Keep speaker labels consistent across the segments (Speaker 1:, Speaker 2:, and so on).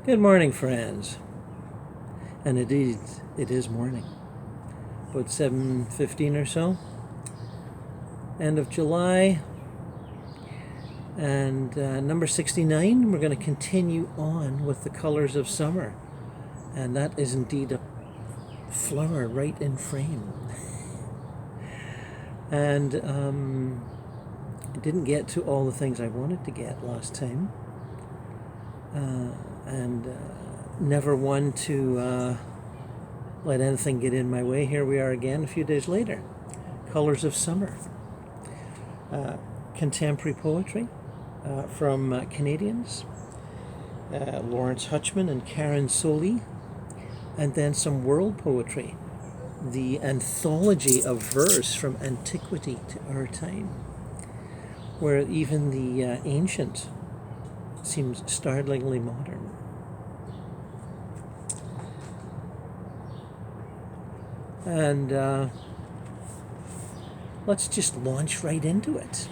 Speaker 1: Good morning, friends. And indeed, it is morning. About 7:15 or so. End of July. And number 69, we're going to continue on with the colors of summer. And that is indeed a flower right in frame. And I didn't get to all the things I wanted to get last time. And never one to let anything get in my way. Here we are again a few days later. Colors of Summer. Contemporary poetry from Canadians. Lawrence Hutchman and Karen Solie. And then some world poetry. The anthology of verse from antiquity to our time, where even the ancient seems startlingly modern. And let's just launch right into it.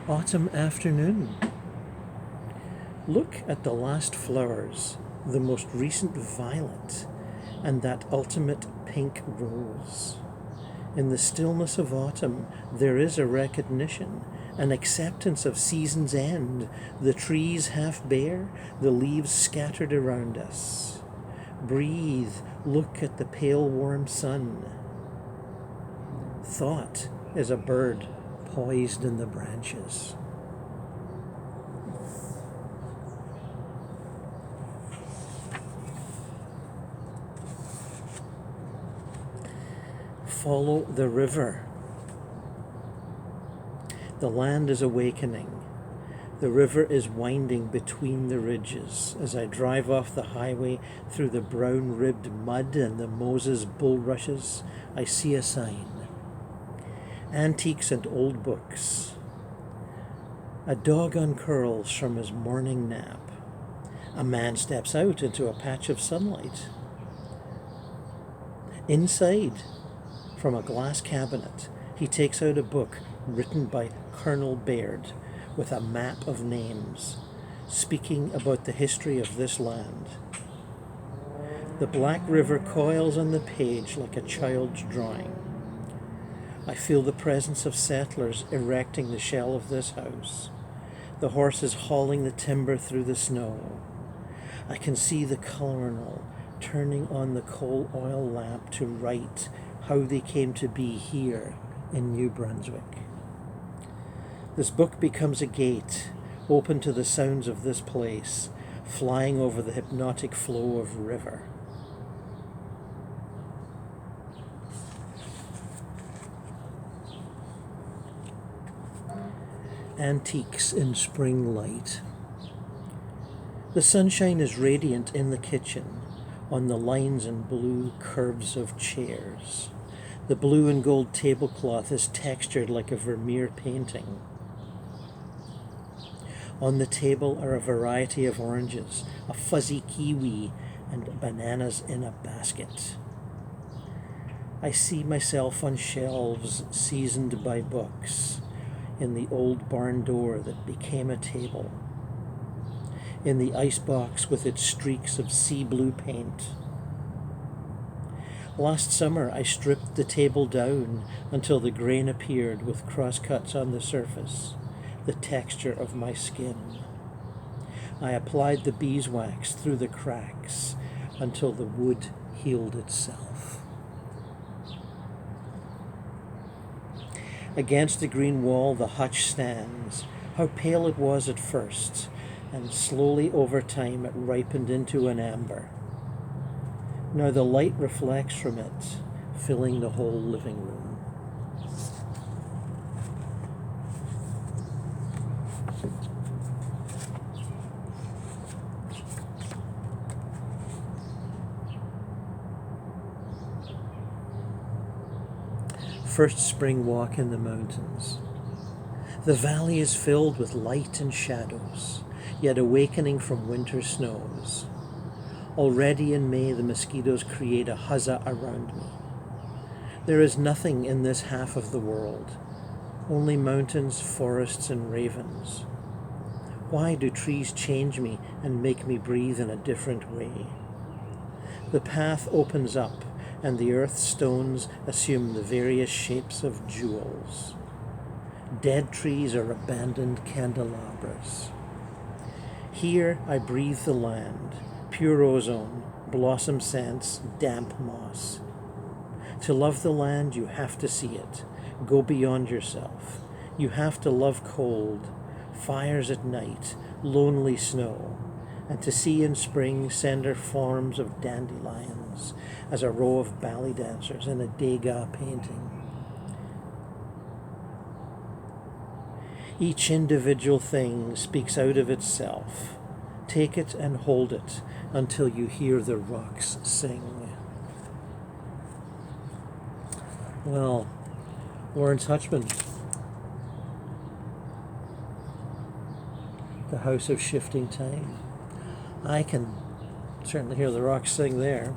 Speaker 1: Autumn afternoon. Look at the last flowers, the most recent violet, and that ultimate pink rose. In the stillness of autumn, there is a recognition, an acceptance of season's end, the trees half bare, the leaves scattered around us. Breathe, look at the pale warm sun. Thought is a bird poised in the branches. Follow the river. The land is awakening. The river is winding between the ridges. As I drive off the highway through the brown-ribbed mud and the Moses bulrushes, I see a sign. Antiques and old books. A dog uncurls from his morning nap. A man steps out into a patch of sunlight. Inside, from a glass cabinet, he takes out a book written by Colonel Baird with a map of names, speaking about the history of this land. The Black River coils on the page like a child's drawing. I feel the presence of settlers erecting the shell of this house, the horses hauling the timber through the snow. I can see the colonel turning on the coal oil lamp to write how they came to be here in New Brunswick. This book becomes a gate, open to the sounds of this place, flying over the hypnotic flow of river. Antiques in spring light. The sunshine is radiant in the kitchen, on the lines and blue curves of chairs. The blue and gold tablecloth is textured like a Vermeer painting. On the table are a variety of oranges, a fuzzy kiwi, and bananas in a basket. I see myself on shelves seasoned by books, in the old barn door that became a table, in the icebox with its streaks of sea blue paint. Last summer I stripped the table down until the grain appeared with crosscuts on the surface, the texture of my skin. I applied the beeswax through the cracks until the wood healed itself. Against the green wall the hutch stands. How pale it was at first, and slowly over time it ripened into an amber. Now the light reflects from it, filling the whole living room. First spring walk in the mountains. The valley is filled with light and shadows, yet awakening from winter snows. Already in May, the mosquitoes create a huzzah around me. There is nothing in this half of the world, only mountains, forests, and ravens. Why do trees change me and make me breathe in a different way? The path opens up, and the earth stones assume the various shapes of jewels. Dead trees are abandoned candelabras. Here I breathe the land, pure ozone, blossom scents, damp moss. To love the land, you have to see it. Go beyond yourself. You have to love cold, fires at night, lonely snow, and to see in spring slender forms of dandelions as a row of ballet dancers in a Degas painting. Each individual thing speaks out of itself. Take it and hold it until you hear the rocks sing. Well, Lawrence Hutchman, The House of Shifting Time. I can certainly hear the rocks sing there.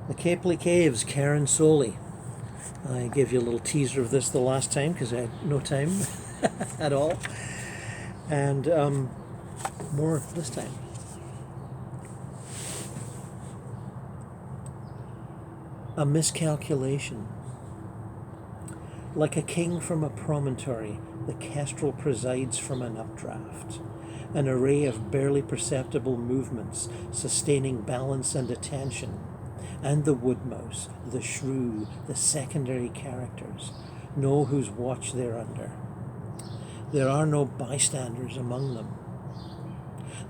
Speaker 1: The Capely Caves, Karen Solie. I gave you a little teaser of this the last time because I had no time at all. And more this time. A miscalculation. Like a king from a promontory, the kestrel presides from an updraft. An array of barely perceptible movements sustaining balance and attention. And the woodmouse, the shrew, the secondary characters know whose watch they're under. There are no bystanders among them.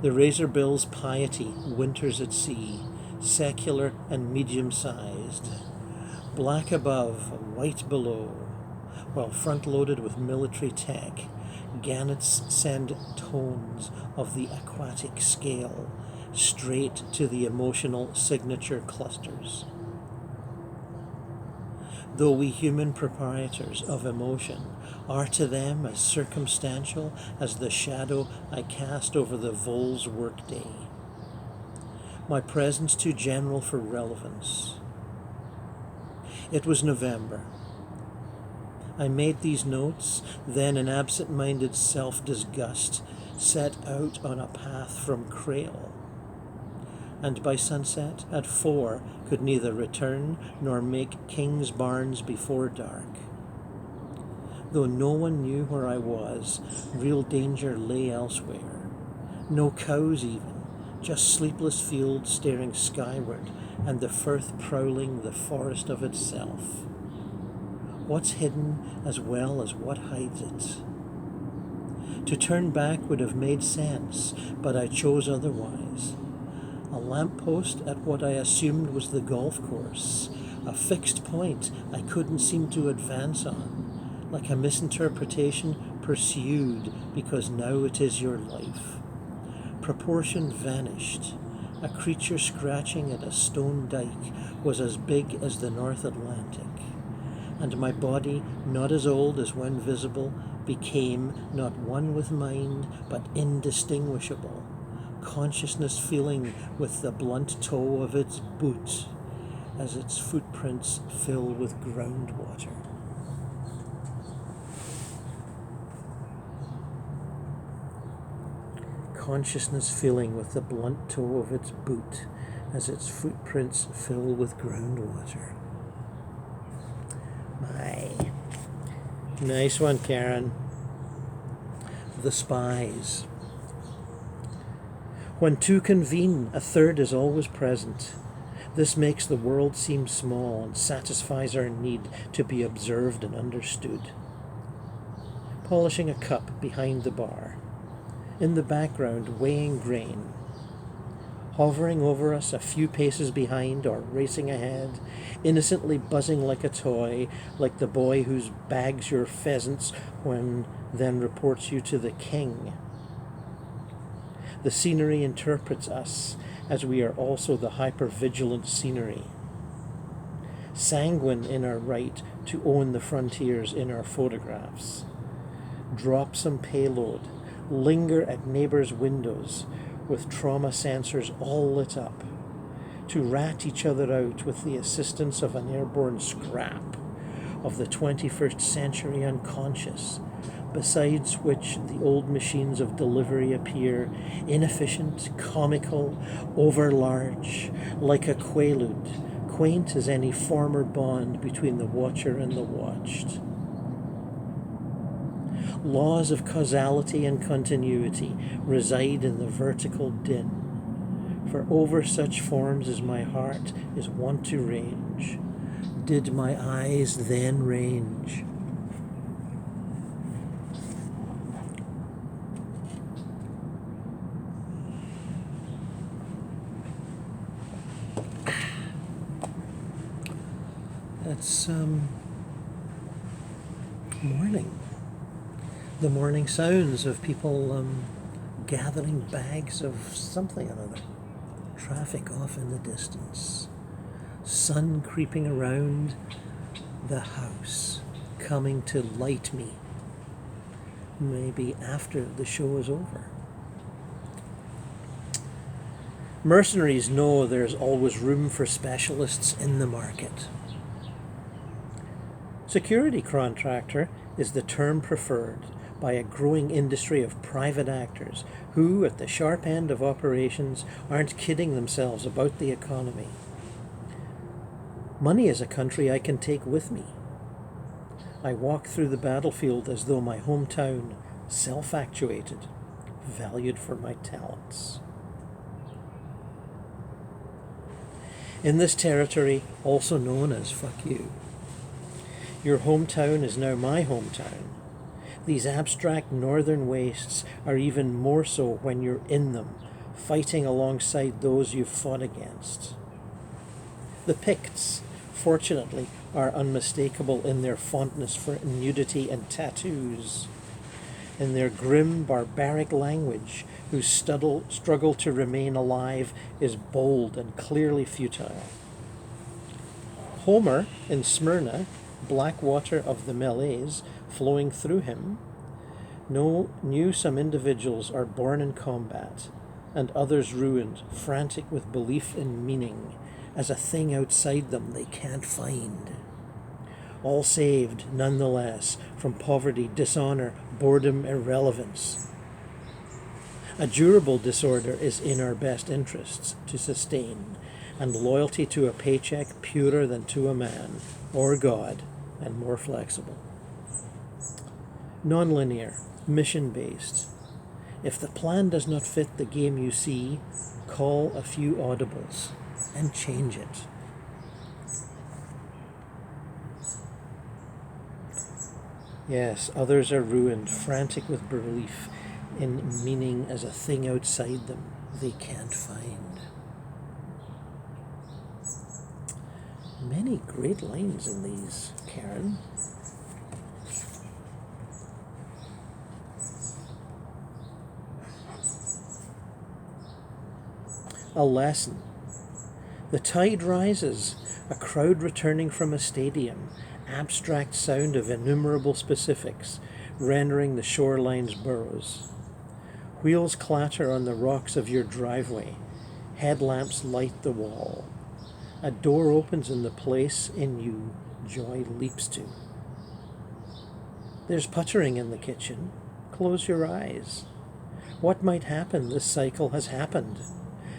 Speaker 1: The razorbill's piety winters at sea, secular and medium-sized, black above, white below, while front-loaded with military tech, gannets send tones of the aquatic scale straight to the emotional signature clusters. Though we human proprietors of emotion are to them as circumstantial as the shadow I cast over the vole's workday. My presence too general for relevance. It was November. I made these notes, then in absent-minded self-disgust set out on a path from Crail. And by sunset, at 4, could neither return nor make King's Barns before dark. Though no one knew where I was, real danger lay elsewhere. No cows even, just sleepless fields staring skyward, and the firth prowling the forest of itself. What's hidden as well as what hides it? To turn back would have made sense, but I chose otherwise. A lamppost at what I assumed was the golf course, a fixed point I couldn't seem to advance on, like a misinterpretation pursued because now it is your life. Proportion vanished. A creature scratching at a stone dike was as big as the North Atlantic, and my body, not as old as when visible, became not one with mind, but indistinguishable. Consciousness feeling with the blunt toe of its boot as its footprints fill with groundwater. Consciousness feeling with the blunt toe of its boot as its footprints fill with groundwater. My. Nice one, Karen. The Spies. When two convene, a third is always present. This makes the world seem small and satisfies our need to be observed and understood. Polishing a cup behind the bar. In the background, weighing grain. Hovering over us a few paces behind or racing ahead, innocently buzzing like a toy, like the boy who bags your pheasants then reports you to the king. The scenery interprets us, as we are also the hyper-vigilant scenery. Sanguine in our right to own the frontiers in our photographs. Drop some payload, linger at neighbors' windows with trauma sensors all lit up, to rat each other out with the assistance of an airborne scrap, of the 21st century unconscious, besides which the old machines of delivery appear inefficient, comical, overlarge, like a quaalude, quaint as any former bond between the watcher and the watched. Laws of causality and continuity reside in the vertical din, for over such forms as my heart is wont to range, did my eyes then range. It's morning. The morning sounds of people gathering bags of something or other. Traffic off in the distance. Sun creeping around the house, coming to light me. Maybe after the show is over. Mercenaries know there's always room for specialists in the market. Security contractor is the term preferred by a growing industry of private actors who, at the sharp end of operations, aren't kidding themselves about the economy. Money is a country I can take with me. I walk through the battlefield as though my hometown, self-actuated, valued for my talents. In this territory, also known as fuck you, your hometown is now my hometown. These abstract northern wastes are even more so when you're in them, fighting alongside those you've fought against. The Picts, fortunately, are unmistakable in their fondness for nudity and tattoos, in their grim, barbaric language, whose struggle to remain alive is bold and clearly futile. Homer, in Smyrna, black water of the Meles flowing through him, knew some individuals are born in combat, and others ruined, frantic with belief in meaning, as a thing outside them they can't find. All saved, nonetheless, from poverty, dishonor, boredom, irrelevance. A durable disorder is in our best interests to sustain, and loyalty to a paycheck purer than to a man, or God, and more flexible. Non-linear, mission-based. If the plan does not fit the game you see, call a few audibles and change it. Yes, others are ruined, frantic with belief in meaning as a thing outside them they can't find. Many great lines in these, Karen. A lesson. The tide rises, a crowd returning from a stadium, abstract sound of innumerable specifics, rendering the shoreline's burrows. Wheels clatter on the rocks of your driveway, headlamps light the wall. A door opens in the place in you joy leaps to. There's puttering in the kitchen. Close your eyes. What might happen this cycle has happened,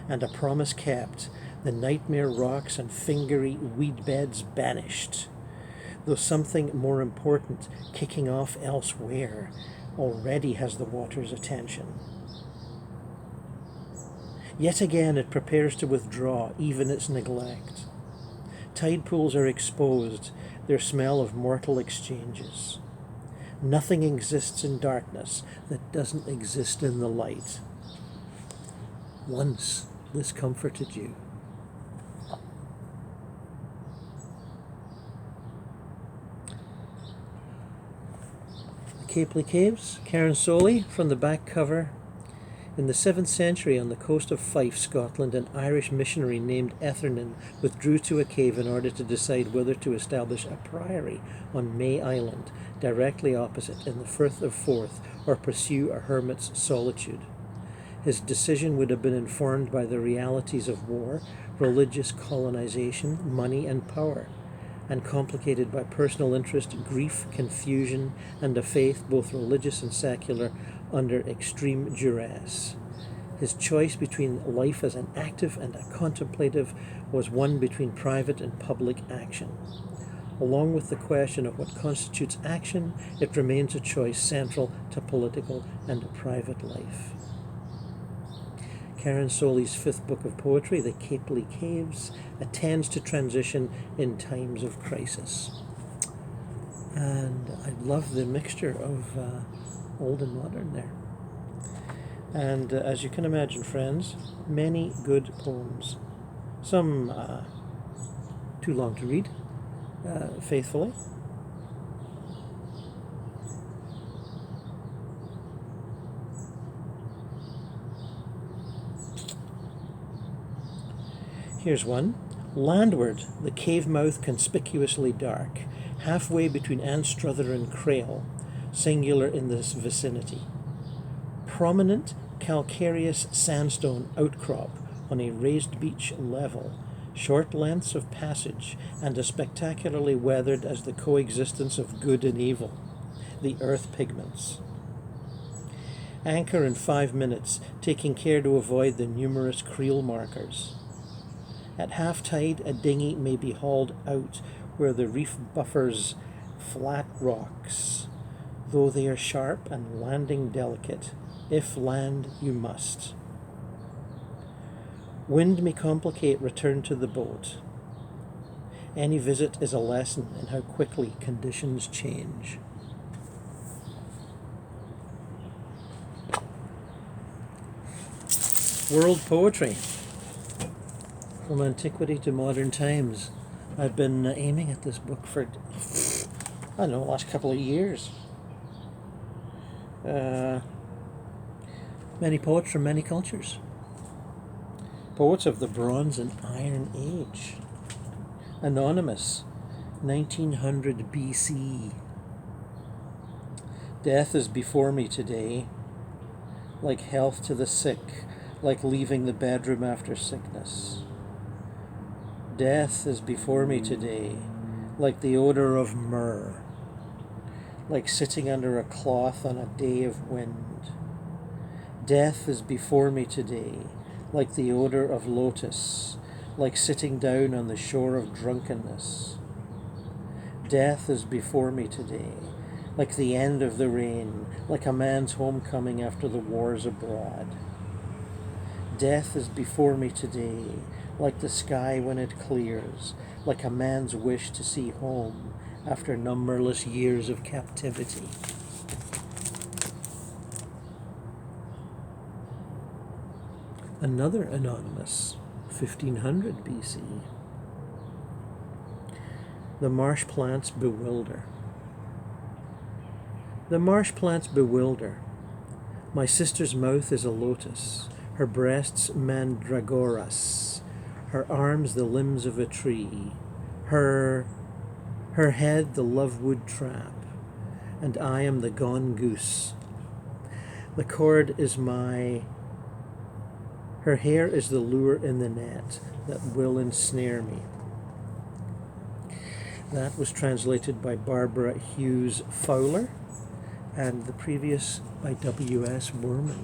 Speaker 1: and a promise kept, the nightmare rocks and fingery weed beds banished, though something more important kicking off elsewhere already has the water's attention. Yet again it prepares to withdraw even its neglect. Tide pools are exposed, their smell of mortal exchanges. Nothing exists in darkness that doesn't exist in the light. Once this comforted you. The Capely Caves, Karen Solie, from the back cover. In the 7th century, on the coast of Fife, Scotland, an Irish missionary named Ethernan withdrew to a cave in order to decide whether to establish a priory on May Island, directly opposite in the Firth of Forth, or pursue a hermit's solitude. His decision would have been informed by the realities of war, religious colonization, money, and power. and complicated by personal interest, grief, confusion, and a faith, both religious and secular, under extreme duress. His choice between life as an active and a contemplative was one between private and public action. Along with the question of what constitutes action, it remains a choice central to political and private life. Karen Solie's fifth book of poetry, The Capely Caves, attends to transition in times of crisis. And I love the mixture of old and modern there. And as you can imagine, friends, many good poems. Some too long to read faithfully. Here's one. Landward, the cave mouth conspicuously dark, halfway between Anstruther and Crail, singular in this vicinity. Prominent calcareous sandstone outcrop on a raised beach level, short lengths of passage, and as spectacularly weathered as the coexistence of good and evil, the earth pigments. Anchor in 5 minutes, taking care to avoid the numerous creel markers. At half tide, a dinghy may be hauled out where the reef buffers flat rocks, though they are sharp and landing delicate, if land you must. Wind may complicate return to the boat. Any visit is a lesson in how quickly conditions change. World poetry. From antiquity to modern times. I've been aiming at this book for, I don't know, the last couple of years. Many poets from many cultures. Poets of the Bronze and Iron Age. Anonymous, 1900 BC. Death is before me today, like health to the sick, like leaving the bedroom after sickness. Death is before me today, like the odor of myrrh, like sitting under a cloth on a day of wind. Death is before me today, like the odor of lotus, like sitting down on the shore of drunkenness. Death is before me today, like the end of the rain, like a man's homecoming after the wars abroad. Death is before me today, like the sky when it clears, like a man's wish to see home after numberless years of captivity. Another anonymous, 1500 BC. The marsh plants bewilder. The marsh plants bewilder. My sister's mouth is a lotus, her breasts mandragoras, her arms the limbs of a tree, her head the lovewood trap, and I am the gone goose. The cord is her hair is the lure in the net that will ensnare me. That was translated by Barbara Hughes Fowler, and the previous by W.S. Werman.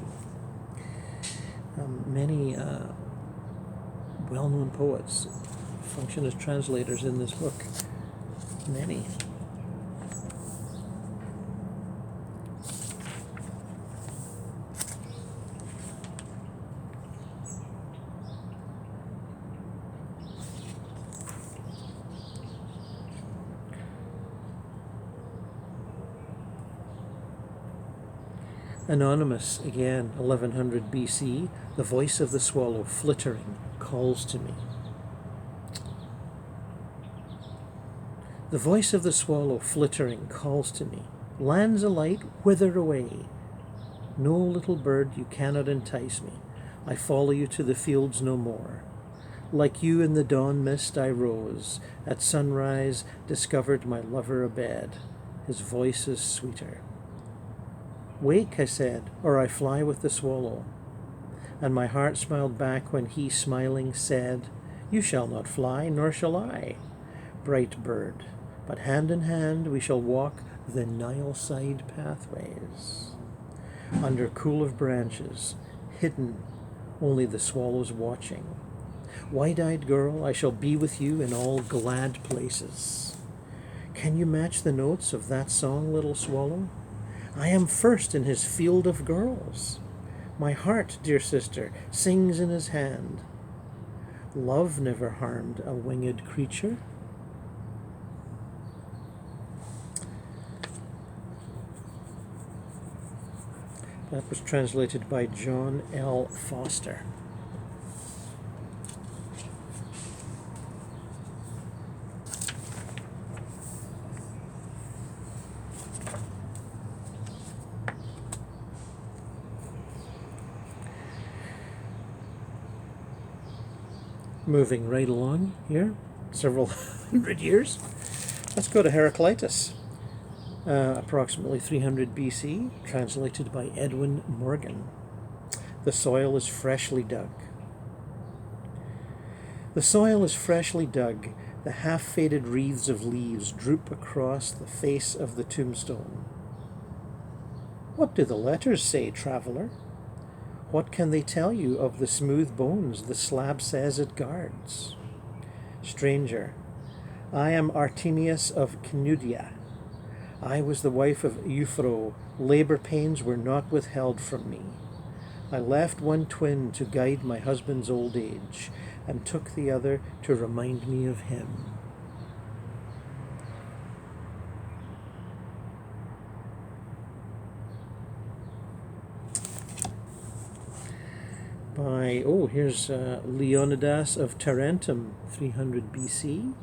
Speaker 1: Many well-known poets function as translators in this book. Many. Anonymous, again, 1100 BC, the voice of the swallow, flittering, calls to me. The voice of the swallow, flittering, calls to me. Lands alight, whither away? No, little bird, you cannot entice me. I follow you to the fields no more. Like you in the dawn mist I rose. At sunrise discovered my lover abed. His voice is sweeter. Wake, I said, or I fly with the swallow. And my heart smiled back when he, smiling, said, You shall not fly, nor shall I. bright bird, but hand in hand we shall walk the Nile-side pathways, under cool of branches, hidden, only the swallows watching. Wide-eyed girl, I shall be with you in all glad places. Can you match the notes of that song, little swallow? I am first in his field of girls. My heart, dear sister, sings in his hand. Love never harmed a winged creature. That was translated by John L. Foster. Moving right along here, several hundred years. Let's go to Heraclitus, approximately 300 BC, translated by Edwin Morgan. The soil is freshly dug. The soil is freshly dug. The half-faded wreaths of leaves droop across the face of the tombstone. What do the letters say, traveller? What can they tell you of the smooth bones the slab says it guards? Stranger, I am Artemius of Canudia. I was the wife of Euphro. Labor pains were not withheld from me. I left one twin to guide my husband's old age, and took the other to remind me of him. Here's Leonidas of Tarentum, 300 BC,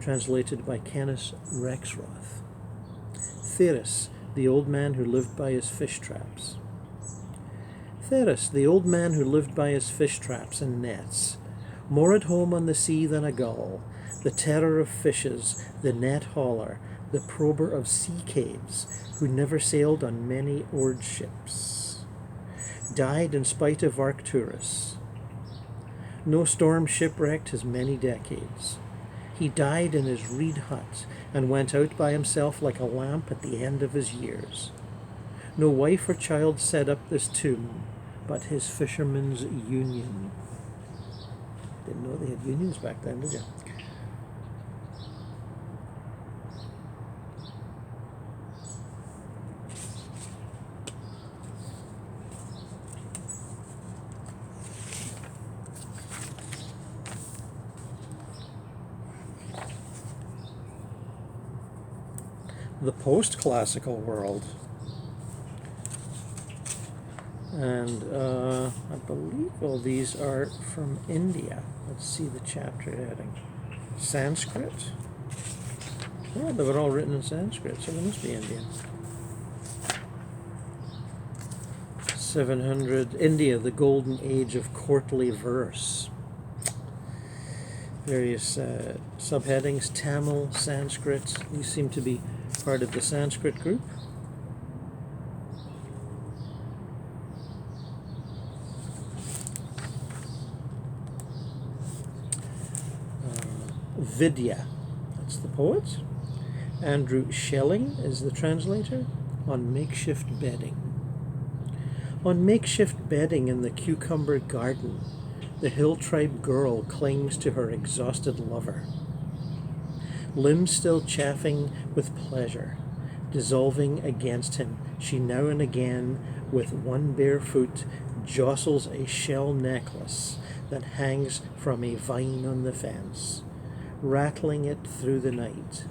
Speaker 1: translated by Canis Rexroth. Therus, the old man who lived by his fish traps. Therus, the old man who lived by his fish traps and nets, more at home on the sea than a gull, the terror of fishes, the net hauler, the prober of sea caves, who never sailed on many oared ships, died in spite of Arcturus. No storm shipwrecked his many decades. He died in his reed hut and went out by himself like a lamp at the end of his years. No wife or child set up this tomb, but his fisherman's union. Didn't know they had unions back then, did you? The post-classical world. And I believe all these are from India. Let's see the chapter heading. Sanskrit? Oh, they were all written in Sanskrit, so they must be Indian. 700, India, the golden age of courtly verse. Various subheadings, Tamil, Sanskrit. These seem to be part of the Sanskrit group. Vidya, that's the poet. Andrew Schelling is the translator. On makeshift bedding. On makeshift bedding in the cucumber garden, the hill tribe girl clings to her exhausted lover. Limbs still chafing with pleasure, dissolving against him, she now and again, with one bare foot, jostles a shell necklace that hangs from a vine on the fence, rattling it through the night,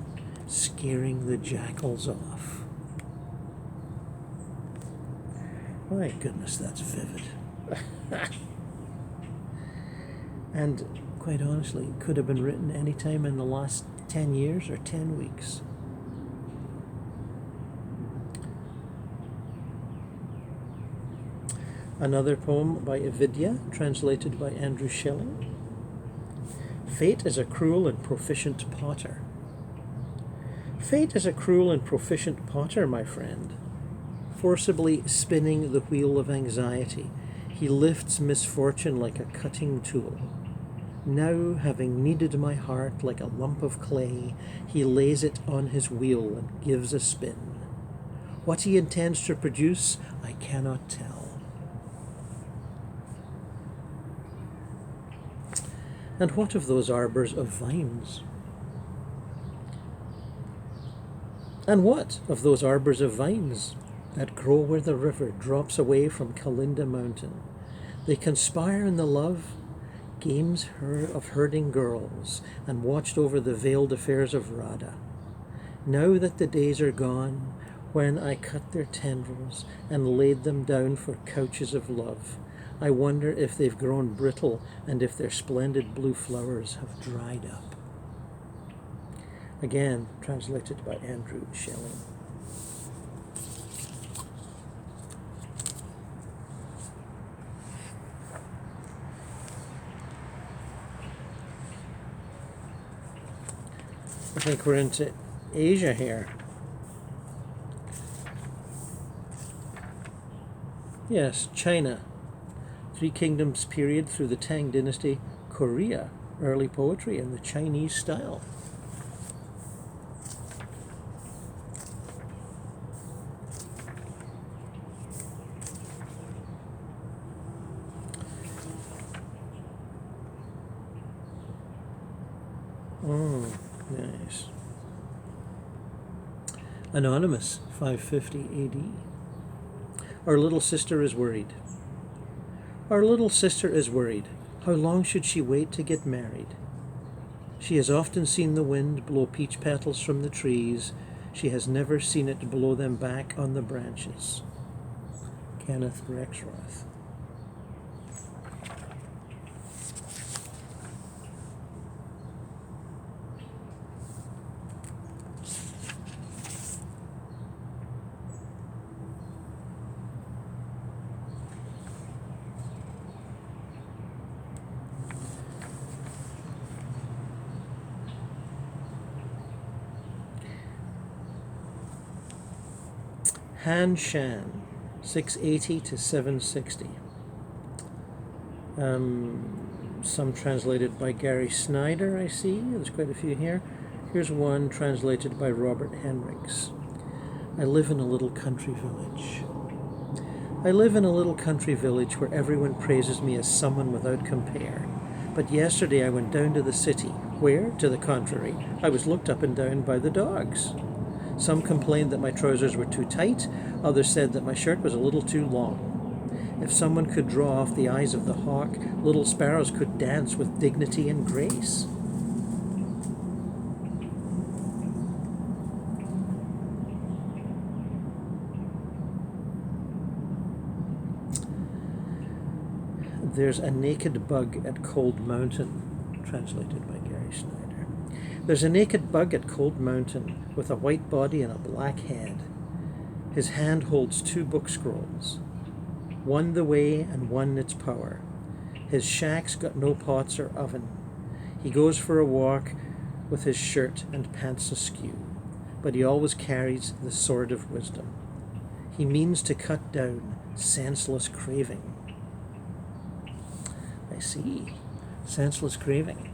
Speaker 1: scaring the jackals off. My goodness, that's vivid. And quite honestly, it could have been written any time in the last 10 years or 10 weeks. Another poem by Vidya, translated by Andrew Schelling. Fate is a cruel and proficient potter. Fate is a cruel and proficient potter, my friend. Forcibly spinning the wheel of anxiety, he lifts misfortune like a cutting tool. Now, having kneaded my heart like a lump of clay, he lays it on his wheel and gives a spin. What he intends to produce, I cannot tell. And what of those arbours of vines? And what of those arbours of vines that grow where the river drops away from Kalinda Mountain? They conspire in the love games of herding girls, and watched over the veiled affairs of Radha. Now that the days are gone, when I cut their tendrils and laid them down for couches of love, I wonder if they've grown brittle and if their splendid blue flowers have dried up. Again, translated by Andrew Shelley. I think we're into Asia here. Yes, China. Three Kingdoms period through the Tang Dynasty. Korea. Early poetry in the Chinese style. Nice. Anonymous, 550 AD. Our little sister is worried. Our little sister is worried. How long should she wait to get married? She has often seen the wind blow peach petals from the trees. She has never seen it blow them back on the branches. Kenneth Rexroth. Han Shan, 680 to 760. Some translated by Gary Snyder, I see. There's quite a few here. Here's one translated by Robert Henricks. I live in a little country village. I live in a little country village where everyone praises me as someone without compare. But yesterday I went down to the city, where, to the contrary, I was looked up and down by the dogs. Some complained that my trousers were too tight, others said that my shirt was a little too long. If someone could draw off the eyes of the hawk, little sparrows could dance with dignity and grace. There's a naked bug at Cold Mountain, translated by Gary Snyder. There's a naked bug at Cold Mountain with a white body and a black head. His hand holds two book scrolls, one the way and one its power. His shack's got no pots or oven. He goes for a walk with his shirt and pants askew, but he always carries the sword of wisdom. He means to cut down senseless craving. I see. Senseless craving.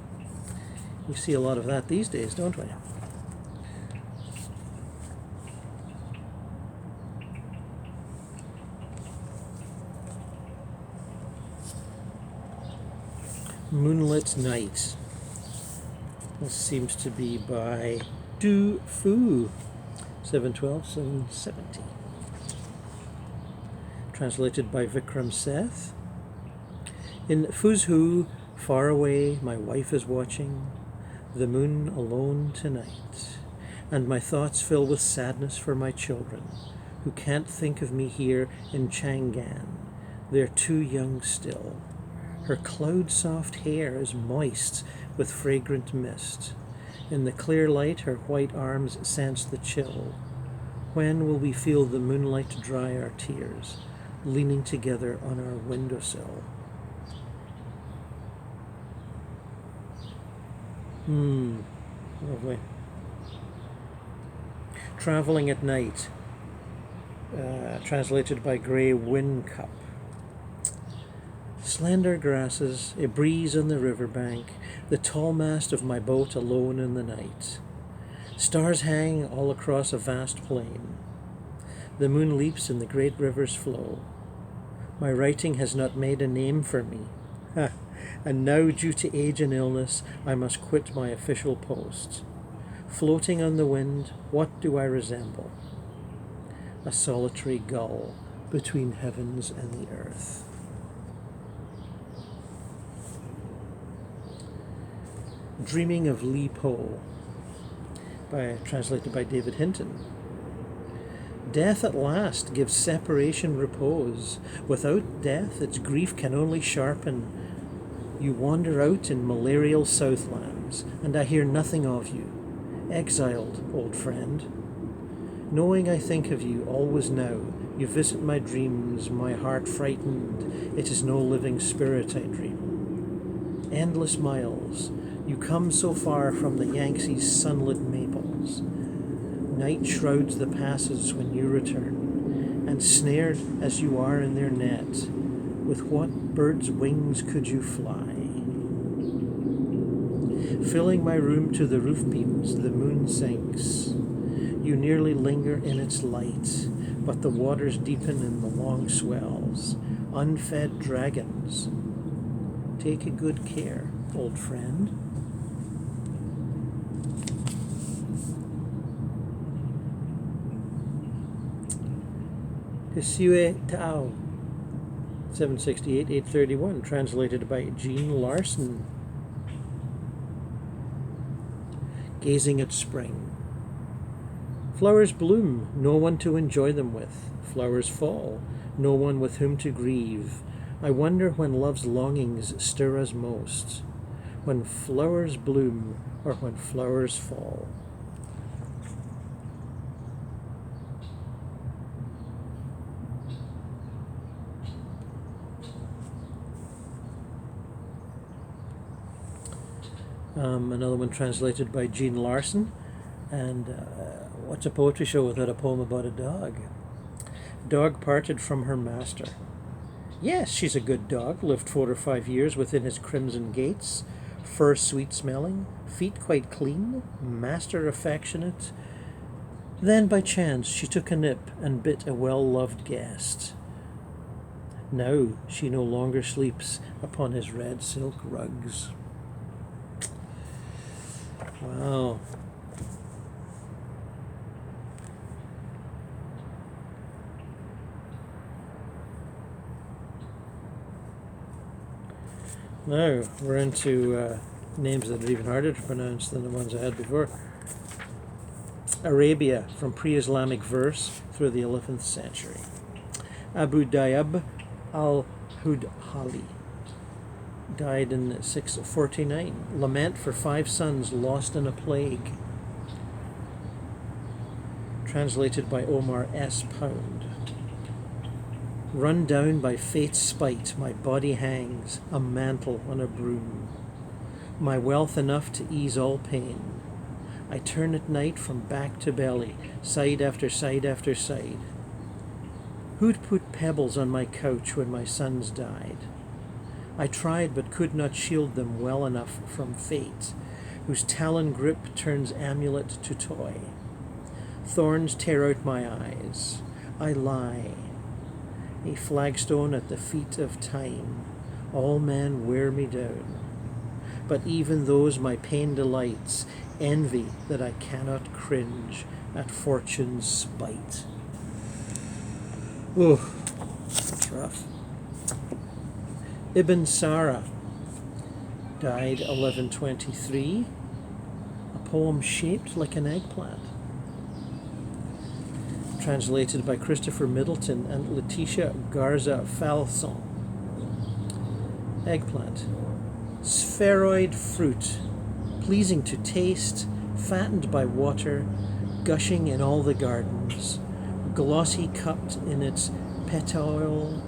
Speaker 1: We see a lot of that these days, don't we? Moonlit Night. This seems to be by Du Fu, 712, 770. Translated by Vikram Seth. In Fuzhou, far away, my wife is watching the moon alone tonight, and my thoughts fill with sadness for my children, who can't think of me here in Chang'an. They're too young still. Her cloud-soft hair is moist with fragrant mist. In the clear light, her white arms sense the chill. When will we feel the moonlight dry our tears, leaning together on our windowsill? Lovely. Traveling at Night, translated by Gray Wincup. Slender grasses, a breeze on the riverbank, the tall mast of my boat alone in the night. Stars hang all across a vast plain. The moon leaps in the great river's flow. My writing has not made a name for me. And now, due to age and illness, I must quit my official post. Floating on the wind, what do I resemble? A solitary gull between heavens and the earth. Dreaming of Lee Poe, translated by David Hinton. Death at last gives separation repose. Without death, its grief can only sharpen. You wander out in malarial southlands, and I hear nothing of you. Exiled, old friend. Knowing I think of you always now, you visit my dreams, my heart frightened. It is no living spirit I dream. Endless miles, you come so far from the Yangtze's sunlit maples. Night shrouds the passes when you return, and snared as you are in their net, with what bird's wings could you fly? Filling my room to the roof beams, the moon sinks. You nearly linger in its light, but the waters deepen in the long swells. Unfed dragons. Take a good care, old friend. Hisue Tao, 768-831, translated by Jean Larson. Gazing at spring. Flowers bloom, no one to enjoy them with. Flowers fall, no one with whom to grieve. I wonder when love's longings stir us most, when flowers bloom or when flowers fall. Another one translated by Jean Larson. And what's a poetry show without a poem about a dog? Dog parted from her master. Yes, she's a good dog, lived 4 or 5 years within his crimson gates, fur sweet-smelling, feet quite clean, master affectionate. Then by chance she took a nip and bit a well-loved guest. Now she no longer sleeps upon his red silk rugs. Wow. Now we're into names that are even harder to pronounce than the ones I had before. Arabia, from pre-Islamic verse through the 11th century. Abu Dayab al-Hudhali died in 649. Lament for 5 sons lost in a plague. Translated by Omar S. Pound. Run down by fate's spite, my body hangs, a mantle on a broom. My wealth enough to ease all pain. I turn at night from back to belly, side after side after side. Who'd put pebbles on my couch when my sons died? I tried but could not shield them well enough from fate, whose talon grip turns amulet to toy. Thorns tear out my eyes. I lie, a flagstone at the feet of time. All men wear me down. But even those my pain delights, envy that I cannot cringe at fortune's spite. Ooh, that's rough. Ibn Sara died 1123. A poem shaped like an eggplant. Translated by Christopher Middleton and Letitia Garza Falson. Eggplant. Spheroid fruit, pleasing to taste, fattened by water, gushing in all the gardens, glossy cupped in its petiole.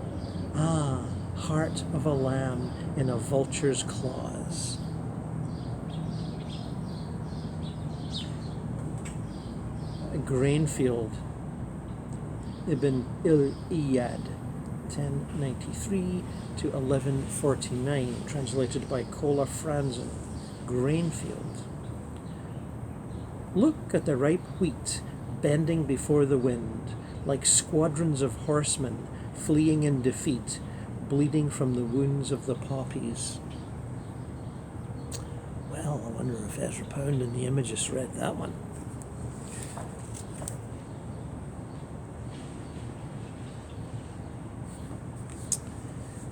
Speaker 1: Ah, heart of a lamb in a vulture's claws. A grain field. Ibn Iyad, 1093 to 1149, translated by Cola Franzen, Grainfield. Look at the ripe wheat bending before the wind, like squadrons of horsemen fleeing in defeat, bleeding from the wounds of the poppies. Well, I wonder if Ezra Pound and the Imagists read that one.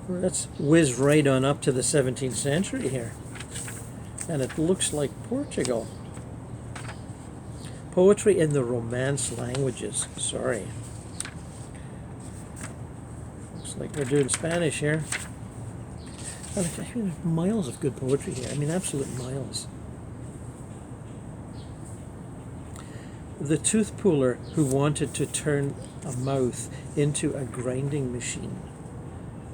Speaker 1: Let's whiz right on up to the 17th century here. And it looks like Portugal. Poetry in the Romance languages. Sorry. Looks like we're doing Spanish here. There's miles of good poetry here. I mean, absolute miles. The tooth puller who wanted to turn a mouth into a grinding machine.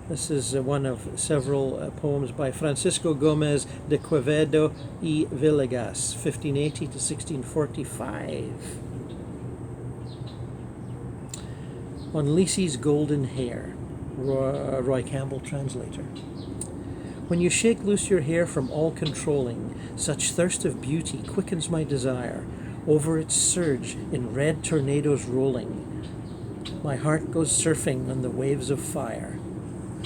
Speaker 1: This is one of several poems by Francisco Gómez de Quevedo y Villegas, 1580 to 1645. On Lisey's Golden Hair, Roy Campbell, translator. When you shake loose your hair from all controlling, such thirst of beauty quickens my desire. Over its surge in red tornadoes rolling, my heart goes surfing on the waves of fire.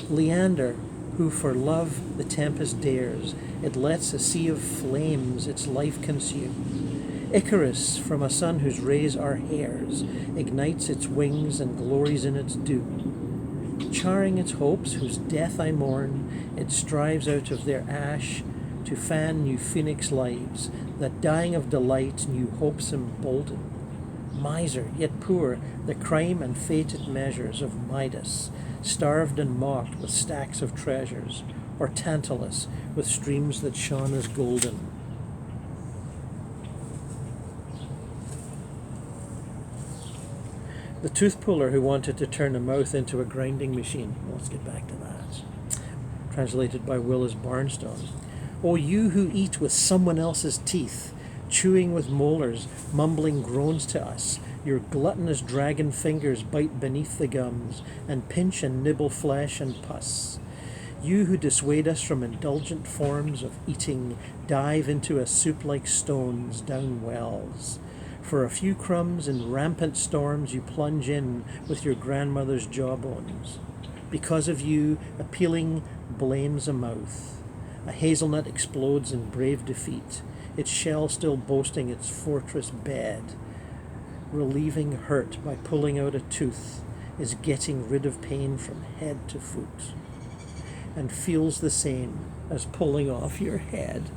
Speaker 1: Leander, who for love the tempest dares, it lets a sea of flames its life consume. Icarus, from a sun whose rays are hairs, ignites its wings and glories in its doom. Charring its hopes, whose death I mourn, it strives out of their ash to fan new phoenix lives, that dying of delight new hopes embolden. Miser, yet poor, the crime and fated measures of Midas, starved and mocked with stacks of treasures, or Tantalus with streams that shone as golden. The tooth puller who wanted to turn a mouth into a grinding machine. Well, let's get back to that. Translated by Willis Barnstone. O you who eat with someone else's teeth, chewing with molars, mumbling groans to us, your gluttonous dragon fingers bite beneath the gums, and pinch and nibble flesh and pus. You who dissuade us from indulgent forms of eating, dive into a soup like stones down wells. For a few crumbs in rampant storms you plunge in with your grandmother's jawbones. Because of you, a peeling blames a mouth. A hazelnut explodes in brave defeat, its shell still boasting its fortress bed. Relieving hurt by pulling out a tooth is getting rid of pain from head to foot, and feels the same as pulling off your head.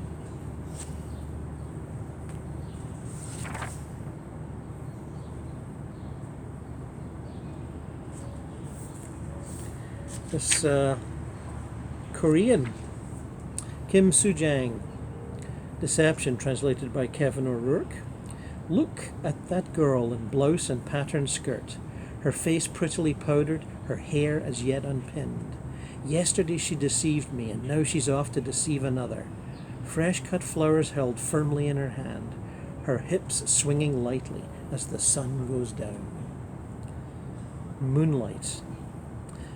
Speaker 1: This Korean, Kim Soo-jang, Deception, translated by Kevin O'Rourke. Look at that girl in blouse and patterned skirt, her face prettily powdered, her hair as yet unpinned. Yesterday she deceived me, and now she's off to deceive another. Fresh cut flowers held firmly in her hand, her hips swinging lightly as the sun goes down. Moonlight.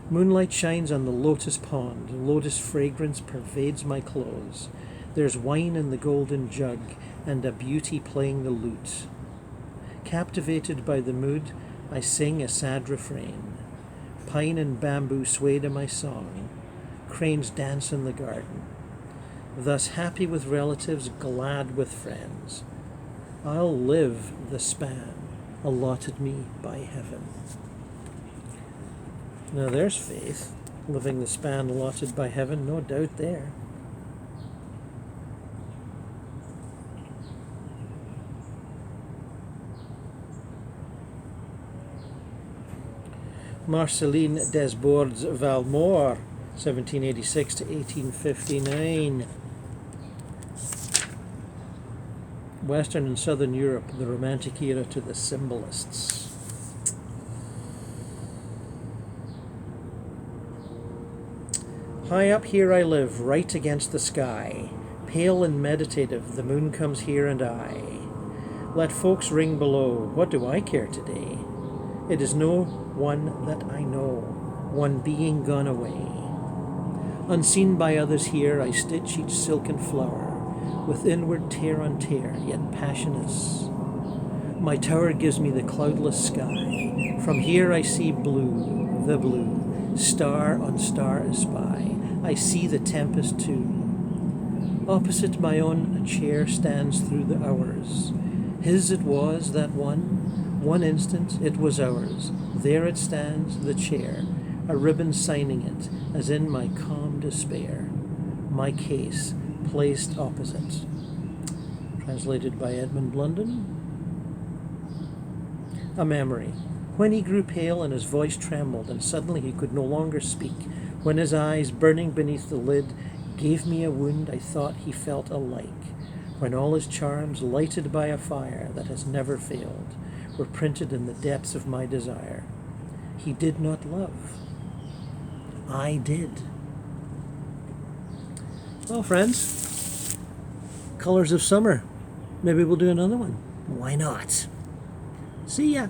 Speaker 1: Moonlight shines on the lotus pond, lotus fragrance pervades my clothes. There's wine in the golden jug, and a beauty playing the lute. Captivated by the mood, I sing a sad refrain. Pine and bamboo sway to my song. Cranes dance in the garden. Thus happy with relatives, glad with friends. I'll live the span allotted me by heaven. Now there's faith, living the span allotted by heaven, no doubt there. Marceline Desbordes Valmore, 1786 to 1859. Western and Southern Europe, the Romantic era to the Symbolists. High up here I live, right against the sky. Pale and meditative, the moon comes here and I. Let folks ring below, what do I care today? It is no one that I know. one being gone away. Unseen by others here, I stitch each silken flower, with inward tear on tear, yet passionless. My tower gives me the cloudless sky. From here I see blue, the blue, star on star espy. I see the tempest too. Opposite my own a chair stands through the hours. His it was, that one instant it was ours. There it stands, the chair, a ribbon signing it, as in my calm despair. My case placed opposite. Translated by Edmund Blunden. A memory. When he grew pale and his voice trembled, and suddenly he could no longer speak, when his eyes, burning beneath the lid, gave me a wound I thought he felt alike, when all his charms, lighted by a fire that has never failed, were printed in the depths of my desire. He did not love. I did. Well, friends, Colors of Summer. Maybe we'll do another one. Why not? See ya.